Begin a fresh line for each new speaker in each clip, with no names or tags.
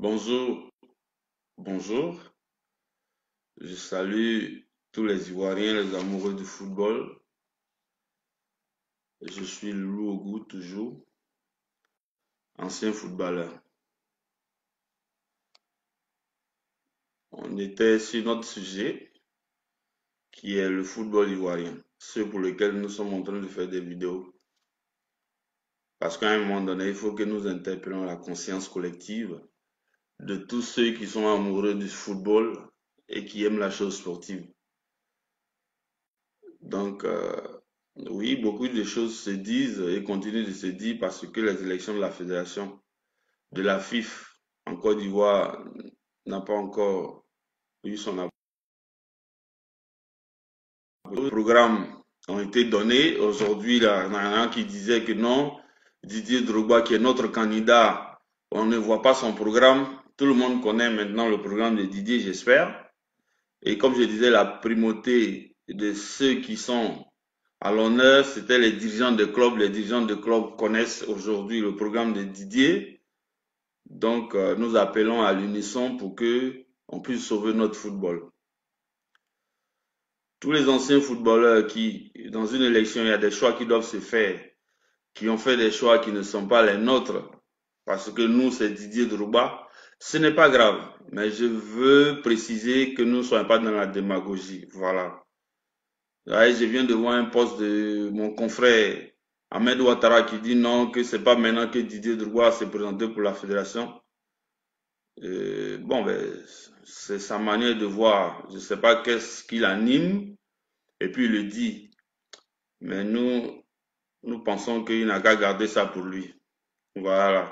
Bonjour, bonjour. Je salue tous les Ivoiriens, les amoureux du football. Je suis Loulou Ogou, toujours, ancien footballeur. On était sur notre sujet, qui est le football ivoirien, ce pour lequel nous sommes en train de faire des vidéos. Parce qu'à un moment donné, il faut que nous interpellions la conscience collective de tous ceux qui sont amoureux du football et qui aiment la chose sportive. Donc, oui, beaucoup de choses se disent et continuent de se dire parce que les élections de la fédération, de la FIF en Côte d'Ivoire n'a pas encore eu son appel. Les programmes ont été donnés. Aujourd'hui, il y en a un qui disait que non, Didier Drogba, qui est notre candidat, on ne voit pas son programme. Tout le monde connaît maintenant le programme de Didier, j'espère. Et comme je disais, la primauté de ceux qui sont à l'honneur, c'était les dirigeants de clubs. Les dirigeants de clubs connaissent aujourd'hui le programme de Didier. Donc, nous appelons à l'unisson pour que on puisse sauver notre football. Tous les anciens footballeurs qui, dans une élection, il y a des choix qui doivent se faire, qui ont fait des choix qui ne sont pas les nôtres, parce que nous, c'est Didier Drogba, ce n'est pas grave. Mais je veux préciser que nous ne soyons pas dans la démagogie. Voilà. Là, je viens de voir un post de mon confrère Ahmed Ouattara qui dit non, que c'est pas maintenant que Didier Drogba s'est présenté pour la fédération. Bon, ben, c'est sa manière de voir. Je ne sais pas qu'est-ce qu'il anime. Et puis il le dit. Mais nous pensons qu'il n'a qu'à garder ça pour lui. Voilà.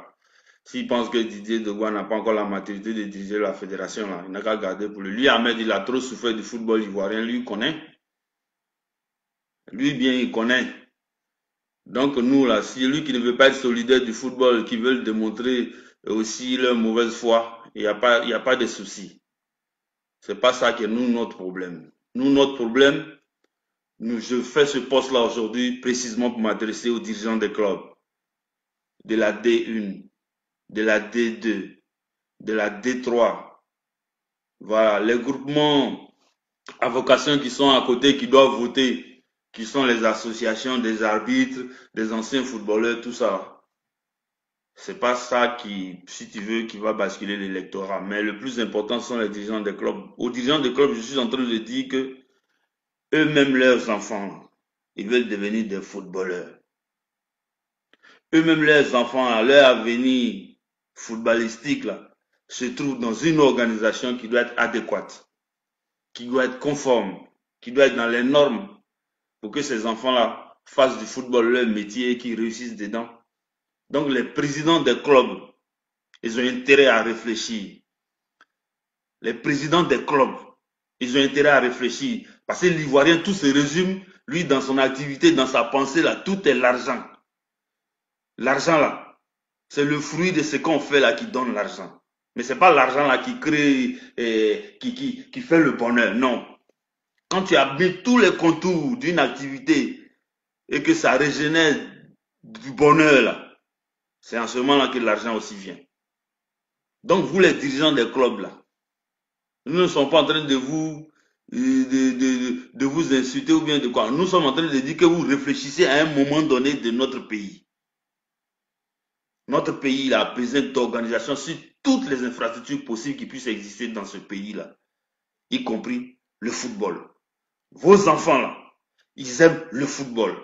S'il pense que Didier Drogba n'a pas encore la maturité de diriger la fédération, là, il n'a qu'à garder pour lui. Lui, Ahmed, il a trop souffert du football ivoirien. Lui, il connaît. Lui, bien, il connaît. Donc nous, là, si lui qui ne veut pas être solidaire du football, qui veut démontrer aussi leur mauvaise foi, il n'y a pas de souci. C'est pas ça qui est nous, notre problème. Nous, notre problème, je fais ce poste-là aujourd'hui précisément pour m'adresser aux dirigeants des clubs, de la D1, de la D2, de la D3. Voilà, les groupements à vocation qui sont à côté, qui doivent voter, qui sont les associations des arbitres, des anciens footballeurs, tout ça. C'est pas ça qui, si tu veux, qui va basculer l'électorat. Mais le plus important sont les dirigeants des clubs. Aux dirigeants des clubs, je suis en train de dire que eux-mêmes, leurs enfants, ils veulent devenir des footballeurs. Eux-mêmes, leurs enfants, leur avenir footballistique, là, se trouve dans une organisation qui doit être adéquate, qui doit être conforme, qui doit être dans les normes pour que ces enfants-là fassent du football leur métier et qu'ils réussissent dedans. Donc, les présidents des clubs, ils ont intérêt à réfléchir. Les présidents des clubs, ils ont intérêt à réfléchir. Parce que l'Ivoirien, tout se résume, lui, dans son activité, dans sa pensée, là, tout est l'argent. L'argent, là, c'est le fruit de ce qu'on fait, là, qui donne l'argent. Mais ce n'est pas l'argent, là, qui crée, qui fait le bonheur. Non. Quand tu as mis tous les contours d'une activité et que ça régénère du bonheur, là, c'est en ce moment-là que l'argent aussi vient. Donc, vous, les dirigeants des clubs, là, nous ne sommes pas en train de vous de vous insulter ou bien de quoi. Nous sommes en train de dire que vous réfléchissez à un moment donné de notre pays. Notre pays a besoin d'organisation sur toutes les infrastructures possibles qui puissent exister dans ce pays-là, y compris le football. Vos enfants, là, ils aiment le football.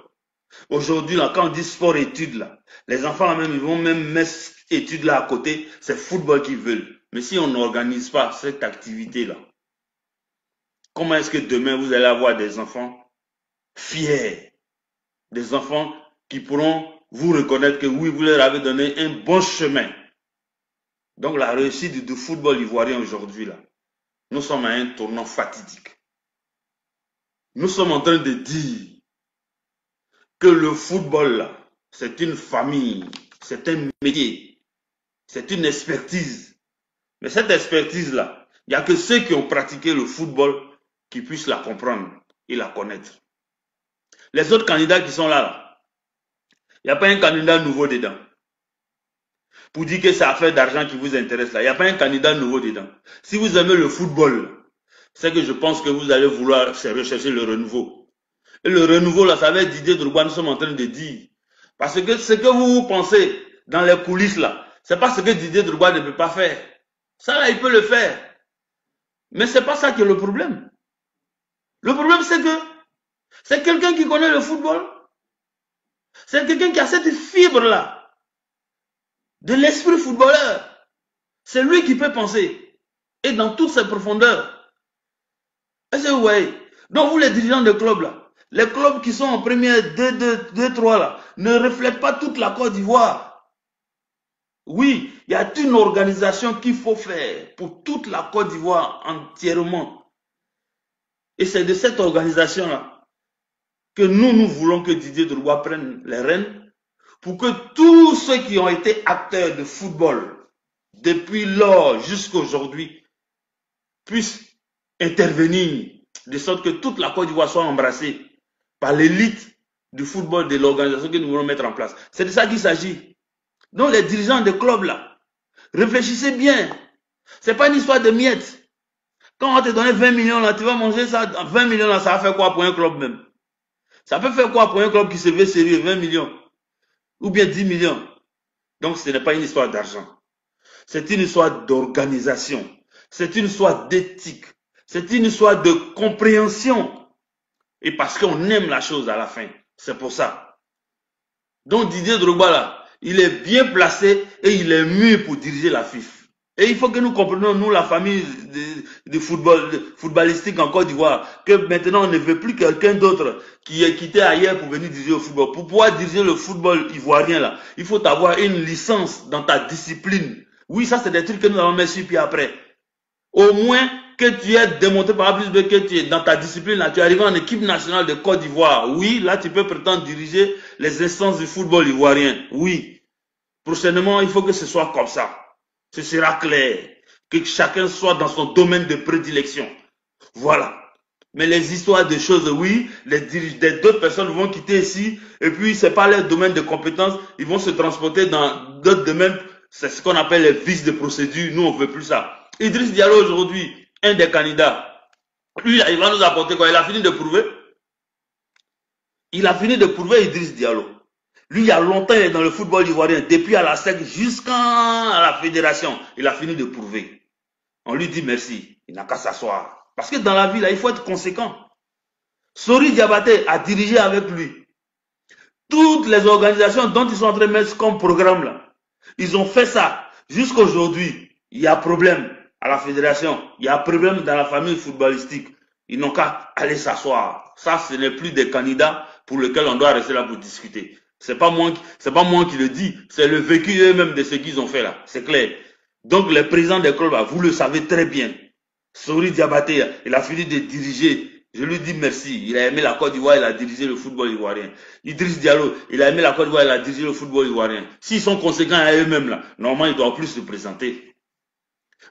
Aujourd'hui, là, quand on dit sport-études, là, les enfants, là, même, ils vont même mettre études là à côté, c'est football qu'ils veulent. Mais si on n'organise pas cette activité-là, comment est-ce que demain vous allez avoir des enfants fiers, des enfants qui pourront vous reconnaître que oui, vous leur avez donné un bon chemin. Donc la réussite du football ivoirien aujourd'hui, là, nous sommes à un tournant fatidique. Nous sommes en train de dire que le football, là, c'est une famille, c'est un métier, c'est une expertise. Mais cette expertise-là, il n'y a que ceux qui ont pratiqué le football qui puissent la comprendre et la connaître. Les autres candidats qui sont là, il n'y a pas un candidat nouveau dedans. pour dire que c'est affaire d'argent qui vous intéresse là. Il n'y a pas un candidat nouveau dedans. Si vous aimez le football, c'est que je pense que vous allez vouloir rechercher le renouveau. Et le renouveau là, ça va être Didier Drogba, nous sommes en train de dire. Parce que ce que vous pensez dans les coulisses là, c'est pas ce que Didier Drogba ne peut pas faire. Ça là, il peut le faire. Mais c'est pas ça qui est le problème. Le problème c'est que c'est quelqu'un qui connaît le football. C'est quelqu'un qui a cette fibre là de l'esprit footballeur. C'est lui qui peut penser. Et dans toutes ses profondeurs. Est-ce que vous voyez? Donc vous les dirigeants de clubs là, les clubs qui sont en première 2, 3 là, ne reflètent pas toute la Côte d'Ivoire. Oui, il y a une organisation qu'il faut faire pour toute la Côte d'Ivoire entièrement. Et c'est de cette organisation là que nous voulons que Didier Drogba prenne les rênes pour que tous ceux qui ont été acteurs de football depuis lors jusqu'à aujourd'hui puissent intervenir de sorte que toute la Côte d'Ivoire soit embrassée par l'élite du football de l'organisation que nous voulons mettre en place. C'est de ça qu'il s'agit. Donc les dirigeants des clubs là, réfléchissez bien. C'est pas une histoire de miettes. Quand on va te donner 20 millions là, tu vas manger ça. 20 millions là, ça va faire quoi pour un club même? Ça peut faire quoi pour un club qui se veut sérieux? 20 millions ou bien 10 millions. Donc ce n'est pas une histoire d'argent. C'est une histoire d'organisation. C'est une histoire d'éthique. C'est une histoire de compréhension. Et parce qu'on aime la chose à la fin. C'est pour ça. Donc Didier Drogba là, il est bien placé et il est mûr pour diriger la FIFA. Et il faut que nous comprenions, nous, la famille de footballistique en Côte d'Ivoire, que maintenant on ne veut plus quelqu'un d'autre qui est quitté ailleurs pour venir diriger le football. Pour pouvoir diriger le football ivoirien là, il faut avoir une licence dans ta discipline. Oui, ça c'est des trucs que nous allons mettre sur pied après. Au moins que tu aies démontré par plus que tu es dans ta discipline là, tu es arrivé en équipe nationale de Côte d'Ivoire. Oui, là tu peux prétendre diriger les instances du football ivoirien. Oui. Prochainement, il faut que ce soit comme ça. Ce sera clair. Que chacun soit dans son domaine de prédilection. Voilà. Mais les histoires de choses, oui, d'autres personnes vont quitter ici, et puis c'est pas leur domaine de compétence, ils vont se transporter dans d'autres domaines. C'est ce qu'on appelle les vices de procédure. Nous, on ne veut plus ça. Idriss Diallo aujourd'hui, un des candidats, lui, il va nous apporter quoi? Il a fini de prouver. Il a fini de prouver Idriss Diallo. Lui, il y a longtemps, il est dans le football ivoirien, depuis à la SEC jusqu'à la fédération. Il a fini de prouver. On lui dit merci. Il n'a qu'à s'asseoir. Parce que dans la vie, là, il faut être conséquent. Sori Diabaté a dirigé avec lui toutes les organisations dont ils sont en train de mettre comme programme là. Ils ont fait ça. Jusqu'à aujourd'hui, il y a problème à la fédération. Il y a problème dans la famille footballistique. Ils n'ont qu'à aller s'asseoir. Ça, ce n'est plus des candidats pour lesquels on doit rester là pour discuter. C'est pas moi qui le dis. C'est le vécu eux-mêmes de ce qu'ils ont fait là. C'est clair. Donc, les présidents des clubs, vous le savez très bien. Sori Diabaté, il a fini de diriger. Je lui dis merci. Il a aimé la Côte d'Ivoire, il a dirigé le football ivoirien. Idriss Diallo, il a aimé la Côte d'Ivoire, il a dirigé le football ivoirien. S'ils sont conséquents à eux-mêmes là, normalement, ils ne doivent plus se présenter.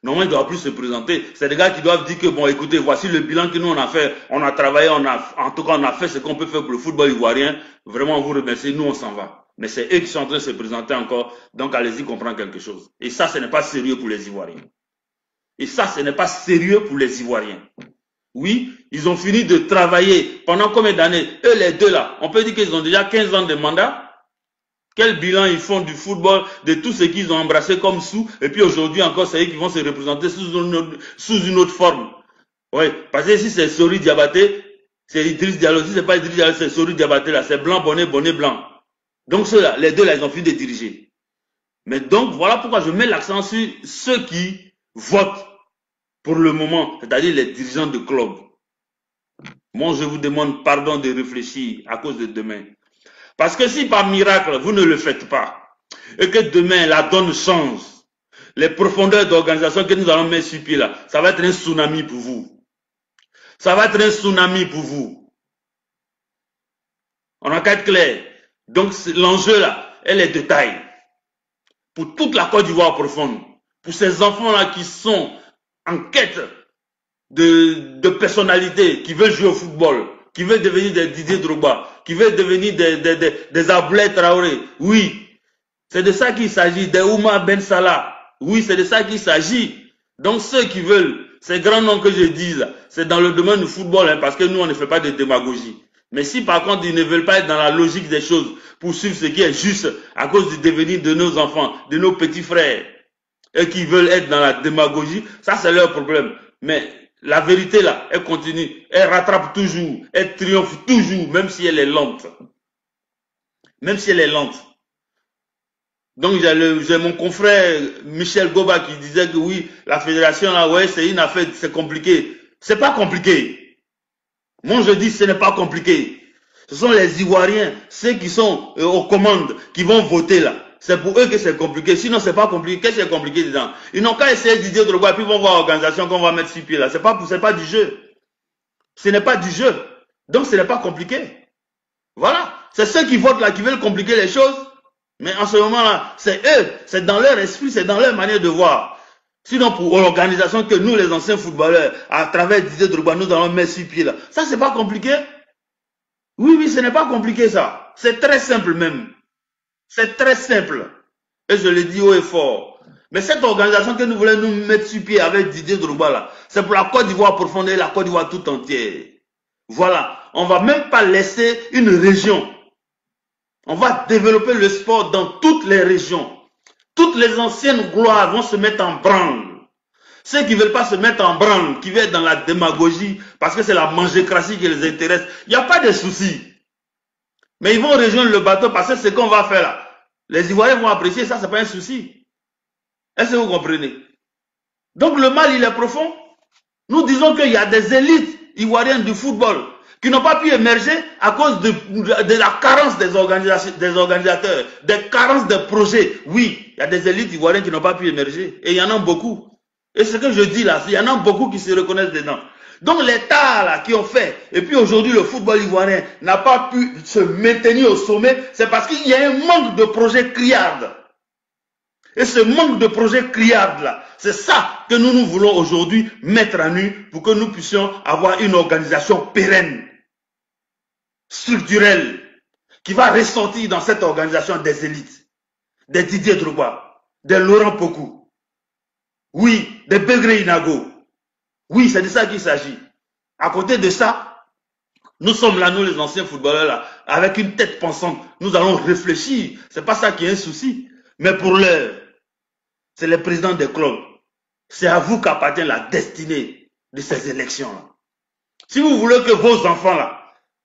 Normalement, ils ne doivent plus se présenter. C'est des gars qui doivent dire que, bon, écoutez, voici le bilan que nous, on a fait. On a travaillé, en tout cas, on a fait ce qu'on peut faire pour le football ivoirien. Vraiment, on vous remercie. Nous, on s'en va. Mais c'est eux qui sont en train de se présenter encore. Donc, allez-y comprendre quelque chose. Et ça, ce n'est pas sérieux pour les Ivoiriens. Et ça, ce n'est pas sérieux pour les Ivoiriens. Oui, ils ont fini de travailler pendant combien d'années? Eux, les deux là, on peut dire qu'ils ont déjà 15 ans de mandat. Quel bilan ils font du football, de tout ce qu'ils ont embrassé comme sous, et puis aujourd'hui encore, c'est eux qui vont se représenter sous une autre forme. Oui, parce que si c'est Sori Diabaté, c'est Idriss Diallo. Si c'est pas Idriss Diallo, c'est Sori Diabaté là, c'est blanc, bonnet, blanc. Donc ceux-là, les deux là, ils ont fini de diriger. Mais donc, voilà pourquoi je mets l'accent sur ceux qui votent pour le moment, c'est-à-dire les dirigeants de club. Moi, je vous demande pardon de réfléchir à cause de demain. Parce que si par miracle, vous ne le faites pas, et que demain, la donne change, les profondeurs d'organisation que nous allons mettre sur pied là, ça va être un tsunami pour vous. Ça va être un tsunami pour vous. On a qu'à être clair. Donc, l'enjeu là, elle est de taille. Pour toute la Côte d'Ivoire profonde. Pour ces enfants-là qui sont en quête de personnalité, qui veulent jouer au football, qui veulent devenir des Didier Drogba, qui veulent devenir des Abdoulaye Traoré. Oui, C'est de ça qu'il s'agit, des Oumar Ben Salah. Oui, c'est de ça qu'il s'agit. Donc ceux qui veulent, ces grands noms que je dis là, c'est dans le domaine du football, hein, parce que nous on ne fait pas de démagogie. Mais si par contre ils ne veulent pas être dans la logique des choses, pour suivre ce qui est juste à cause du devenir de nos enfants, de nos petits frères, et qui veulent être dans la démagogie, ça c'est leur problème. Mais la vérité là, elle continue, elle rattrape toujours, elle triomphe toujours, même si elle est lente. Même si elle est lente. Donc j'ai mon confrère Michel Goba qui disait que oui, la fédération là, ouais, c'est une affaire, c'est compliqué. C'est pas compliqué. Moi je dis ce n'est pas compliqué. Ce sont les Ivoiriens, ceux qui sont aux commandes, qui vont voter là. C'est pour eux que c'est compliqué. Sinon c'est pas compliqué. Qu'est-ce qui est compliqué dedans? Ils n'ont qu'à essayer Didier Drogba puis ils vont voir l'organisation qu'on va mettre sur pied là. C'est pas du jeu. Ce n'est pas du jeu. Donc ce n'est pas compliqué. Voilà. C'est ceux qui votent là qui veulent compliquer les choses. Mais en ce moment-là, c'est eux, c'est dans leur esprit, c'est dans leur manière de voir. Sinon, pour l'organisation que nous, les anciens footballeurs, à travers Didier Drogba, nous allons mettre sur pied là. Ça, c'est pas compliqué. Oui, ce n'est pas compliqué ça. C'est très simple même. C'est très simple. Et je le dis haut et fort. Mais cette organisation que nous voulons nous mettre sur pied avec Didier Drogba là, c'est pour la Côte d'Ivoire profonde et la Côte d'Ivoire tout entière. Voilà. On va même pas laisser une région. On va développer le sport dans toutes les régions. Toutes les anciennes gloires vont se mettre en branle. Ceux qui ne veulent pas se mettre en branle, qui veulent être dans la démagogie, parce que c'est la mangécratie qui les intéresse, il n'y a pas de souci. Mais ils vont rejoindre le bateau parce que c'est ce qu'on va faire là. Les Ivoiriens vont apprécier ça, ce n'est pas un souci. Est-ce que vous comprenez? Donc le mal, il est profond. Nous disons qu'il y a des élites ivoiriennes du football qui n'ont pas pu émerger à cause de la carence des organisateurs, des carences de projets. Oui, il y a des élites ivoiriennes qui n'ont pas pu émerger. Et il y en a beaucoup. Et ce que je dis là, il y en a beaucoup qui se reconnaissent dedans. Donc l'État là qui ont fait, et puis aujourd'hui le football ivoirien n'a pas pu se maintenir au sommet, c'est parce qu'il y a un manque de projets criardes. Et ce manque de projets criardes là, c'est ça que nous voulons aujourd'hui mettre à nu pour que nous puissions avoir une organisation pérenne, structurelle, qui va ressortir dans cette organisation des élites, des Didier Drogba, des Laurent Pokou, oui, des Begré Inago. Oui, c'est de ça qu'il s'agit. À côté de ça, nous sommes là, nous les anciens footballeurs là, avec une tête pensante. Nous allons réfléchir. C'est pas ça qui est un souci. Mais pour l'heure, c'est le président des clubs. C'est à vous qu'appartient la destinée de ces élections-là. Si vous voulez que vos enfants là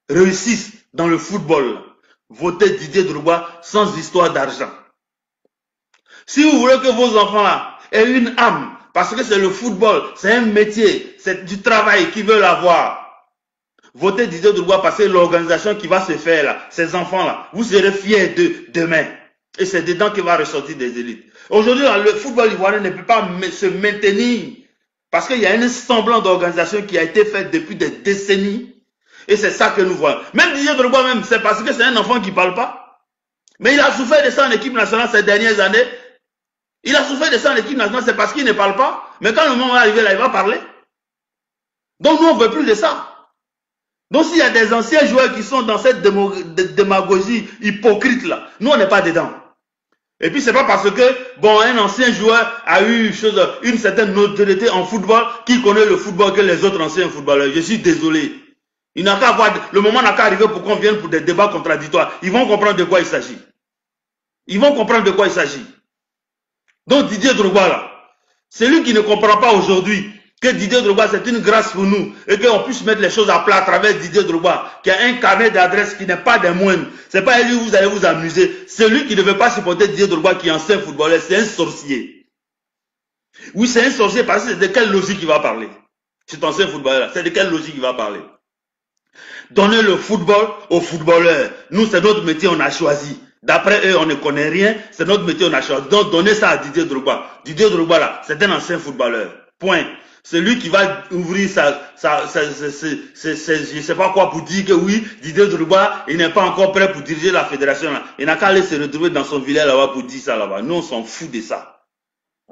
réussissent dans le football, là, votez Didier Drogba sans histoire d'argent. Si vous voulez que vos enfants là aient une âme, parce que c'est le football, c'est un métier, c'est du travail qu'ils veulent avoir, votez Didier Drogba parce que l'organisation qui va se faire là, ces enfants là, vous serez fiers d'eux demain. Et c'est dedans qu'il va ressortir des élites. Aujourd'hui, le football ivoirien ne peut pas se maintenir parce qu'il y a un semblant d'organisation qui a été fait depuis des décennies. Et c'est ça que nous voyons. Même Didier Drogba, même, c'est parce que c'est un enfant qui ne parle pas. Mais il a souffert de ça en équipe nationale ces dernières années. Il a souffert de ça en équipe nationale, c'est parce qu'il ne parle pas. Mais quand le moment va arriver, là, il va parler. Donc nous, on ne veut plus de ça. Donc s'il y a des anciens joueurs qui sont dans cette démagogie hypocrite là, nous, on n'est pas dedans. Et puis c'est pas parce que bon un ancien joueur a eu une certaine notoriété en football qu'il connaît le football que les autres anciens footballeurs. Je suis désolé. Il n'a qu'à avoir, le moment n'a qu'à arriver pour qu'on vienne pour des débats contradictoires. Ils vont comprendre de quoi il s'agit. Ils vont comprendre de quoi il s'agit. Donc Didier Drogba là, c'est lui qui ne comprend pas aujourd'hui que Didier Drogba c'est une grâce pour nous et qu'on puisse mettre les choses à plat à travers Didier Drogba qui a un carnet d'adresses qui n'est pas des moindres. C'est pas lui vous allez vous amuser. Celui qui ne veut pas supporter Didier Drogba qui est ancien footballeur, c'est un sorcier. Oui, c'est un sorcier parce que c'est de quelle logique il va parler. Cet ancien footballeur là, c'est de quelle logique il va parler. Donner le football aux footballeurs. Nous, c'est notre métier, on a choisi. D'après eux, on ne connaît rien, c'est notre métier, on a choisi. Donc, donnez ça à Didier Drogba. Didier Drogba, là, c'est un ancien footballeur. Point. C'est lui qui va ouvrir je sais pas quoi pour dire que oui, Didier Drogba, il n'est pas encore prêt pour diriger la fédération, là. Il n'a qu'à aller se retrouver dans son village là-bas pour dire ça là-bas. Nous, on s'en fout de ça.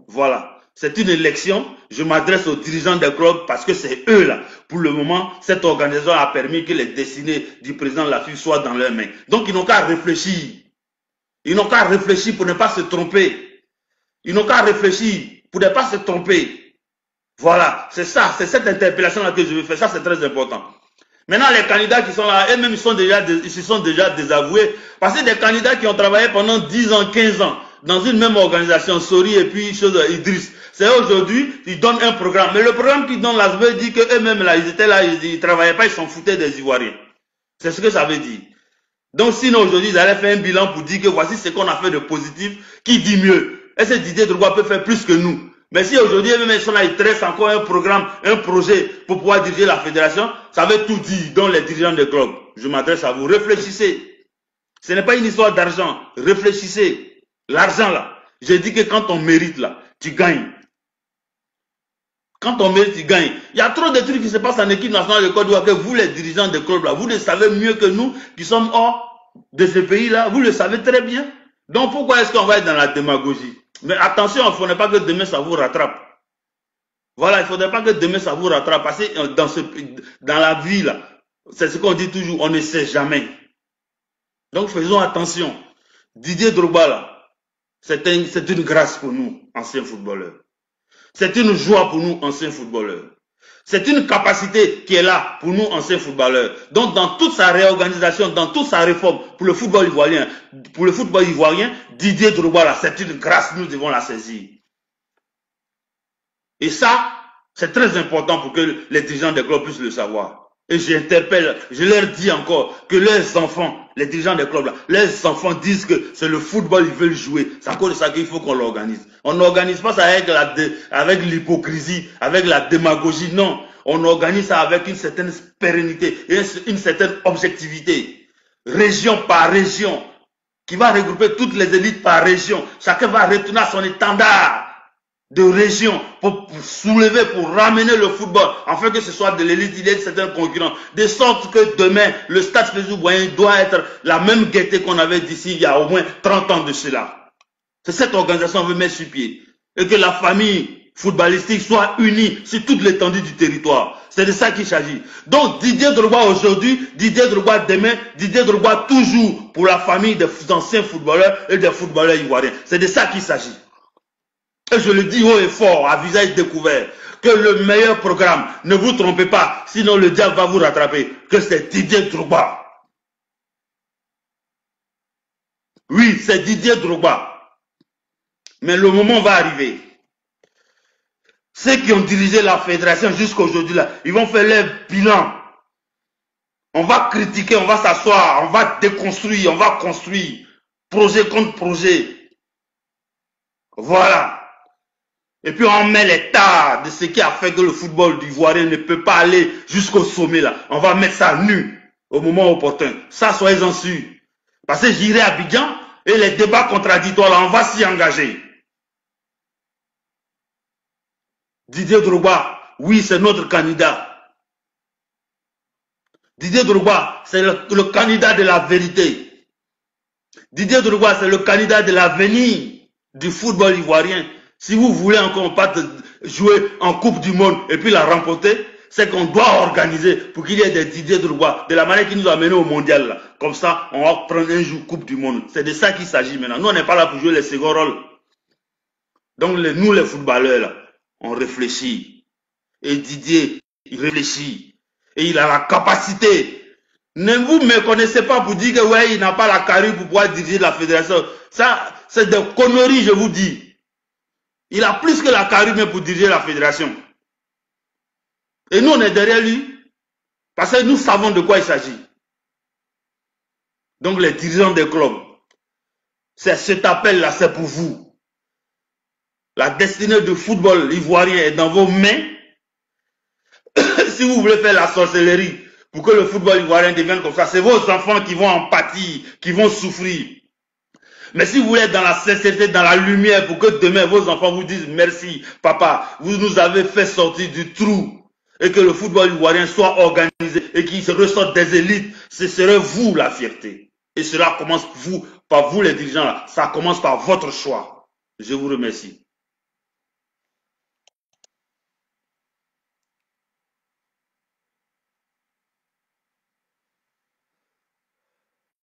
Voilà. C'est une élection. Je m'adresse aux dirigeants des clubs parce que c'est eux là. Pour le moment, cette organisation a permis que les destinées du président de la FIFA soient dans leurs mains. Donc, ils n'ont qu'à réfléchir. Ils n'ont qu'à réfléchir pour ne pas se tromper. Ils n'ont qu'à réfléchir pour ne pas se tromper. Voilà, c'est ça, c'est cette interpellation-là que je veux faire. Ça, c'est très important. Maintenant, les candidats qui sont là, eux-mêmes, ils se sont déjà désavoués. Parce que des candidats qui ont travaillé pendant 10 ans, 15 ans, dans une même organisation, Sori et puis Idriss. C'est aujourd'hui, ils donnent un programme. Mais le programme qu'ils donnent là, ça veut dire qu'eux-mêmes, là, ils étaient là, ils ne travaillaient pas, ils s'en foutaient des Ivoiriens. C'est ce que ça veut dire. Donc, sinon, aujourd'hui, ils allaient faire un bilan pour dire que voici ce qu'on a fait de positif, qui dit mieux. Est-ce que Didier Drogba peut faire plus que nous? Mais si aujourd'hui, eux-mêmes, ils sont là, ils tressent encore un programme, un projet pour pouvoir diriger la fédération, ça veut tout dire, dont les dirigeants des clubs. Je m'adresse à vous. Réfléchissez. Ce n'est pas une histoire d'argent. Réfléchissez. L'argent, là, j'ai dit que quand on mérite, là, tu gagnes. Quand on mérite, tu gagnes. Il y a trop de trucs qui se passent en équipe nationale de Côte d'Ivoire que vous, les dirigeants des clubs, là, vous le savez mieux que nous, qui sommes hors de ce pays-là. Vous le savez très bien. Donc, pourquoi est-ce qu'on va être dans la démagogie? Mais attention, il ne faudrait pas que demain ça vous rattrape. Voilà, il ne faudrait pas que demain ça vous rattrape. Parce que dans la vie, là, c'est ce qu'on dit toujours, on ne sait jamais. Donc faisons attention. Didier Drogba, là, c'est une grâce pour nous, anciens footballeurs. C'est une joie pour nous, anciens footballeurs. C'est une capacité qui est là pour nous, anciens footballeurs. Donc, dans toute sa réorganisation, dans toute sa réforme pour le football ivoirien, Didier Drogba, là, c'est une grâce, nous devons la saisir. Et ça, c'est très important pour que les dirigeants des clubs puissent le savoir. Et j'interpelle, je leur dis encore que leurs enfants, les dirigeants des clubs, là, leurs enfants disent que c'est le football qu'ils veulent jouer. C'est à cause de ça qu'il faut qu'on l'organise. On n'organise pas ça avec l'hypocrisie, avec la démagogie, non. On organise ça avec une certaine pérennité et une certaine objectivité. Région par région, qui va regrouper toutes les élites par région. Chacun va retourner à son étendard de région pour soulever, pour ramener le football, afin que ce soit de l'élite, il y ait certains concurrents, de sorte que demain, le stade Félix-Houphouët-Boigny doit être la même gaieté qu'on avait d'ici il y a au moins 30 ans de cela. C'est cette organisation qu'on veut mettre sur pied. Et que la famille footballistique soit unie sur toute l'étendue du territoire. C'est de ça qu'il s'agit. Donc Didier Drogba aujourd'hui, Didier Drogba demain, Didier Drogba toujours pour la famille des anciens footballeurs et des footballeurs ivoiriens. C'est de ça qu'il s'agit. Et je le dis haut et fort, à visage découvert, que le meilleur programme, ne vous trompez pas, sinon le diable va vous rattraper, que c'est Didier Drogba. Oui, c'est Didier Drogba. Mais le moment va arriver. Ceux qui ont dirigé la fédération jusqu'à aujourd'hui, là, ils vont faire leur bilan. On va critiquer, on va s'asseoir, on va déconstruire, on va construire. Projet contre projet. Voilà. Et puis on met les tas de ce qui a fait que le football ivoirien ne peut pas aller jusqu'au sommet là. On va mettre ça nu au moment opportun. Ça, soyez-en sûrs. Parce que j'irai à Abidjan et les débats contradictoires là, on va s'y engager. Didier Drogba, oui, c'est notre candidat. Didier Drogba, c'est le candidat de la vérité. Didier Drogba, c'est le candidat de l'avenir du football ivoirien. Si vous voulez encore pas jouer en Coupe du Monde et puis la remporter, c'est qu'on doit organiser pour qu'il y ait des Didier Drogba, de la manière qui nous a menés au mondial. Là. Comme ça, on va prendre un jour Coupe du Monde. C'est de ça qu'il s'agit maintenant. Nous, on n'est pas là pour jouer les seconds rôles. Donc, nous, les footballeurs, là, on réfléchit. Et Didier, il réfléchit. Et il a la capacité. Ne vous méconnaissez pas pour dire que ouais, il n'a pas la carrure pour pouvoir diriger la fédération. Ça, c'est des conneries, je vous dis. Il a plus que la carrure pour diriger la fédération. Et nous, on est derrière lui. Parce que nous savons de quoi il s'agit. Donc, les dirigeants des clubs, cet appel-là, c'est pour vous. La destinée du football ivoirien est dans vos mains. Si vous voulez faire la sorcellerie pour que le football ivoirien devienne comme ça, c'est vos enfants qui vont en pâtir, qui vont souffrir. Mais si vous voulez être dans la sincérité, dans la lumière, pour que demain vos enfants vous disent merci, papa, vous nous avez fait sortir du trou. Et que le football ivoirien soit organisé et qu'il se ressorte des élites, ce serait vous la fierté. Et cela commence par vous les dirigeants là. Ça commence par votre choix. Je vous remercie.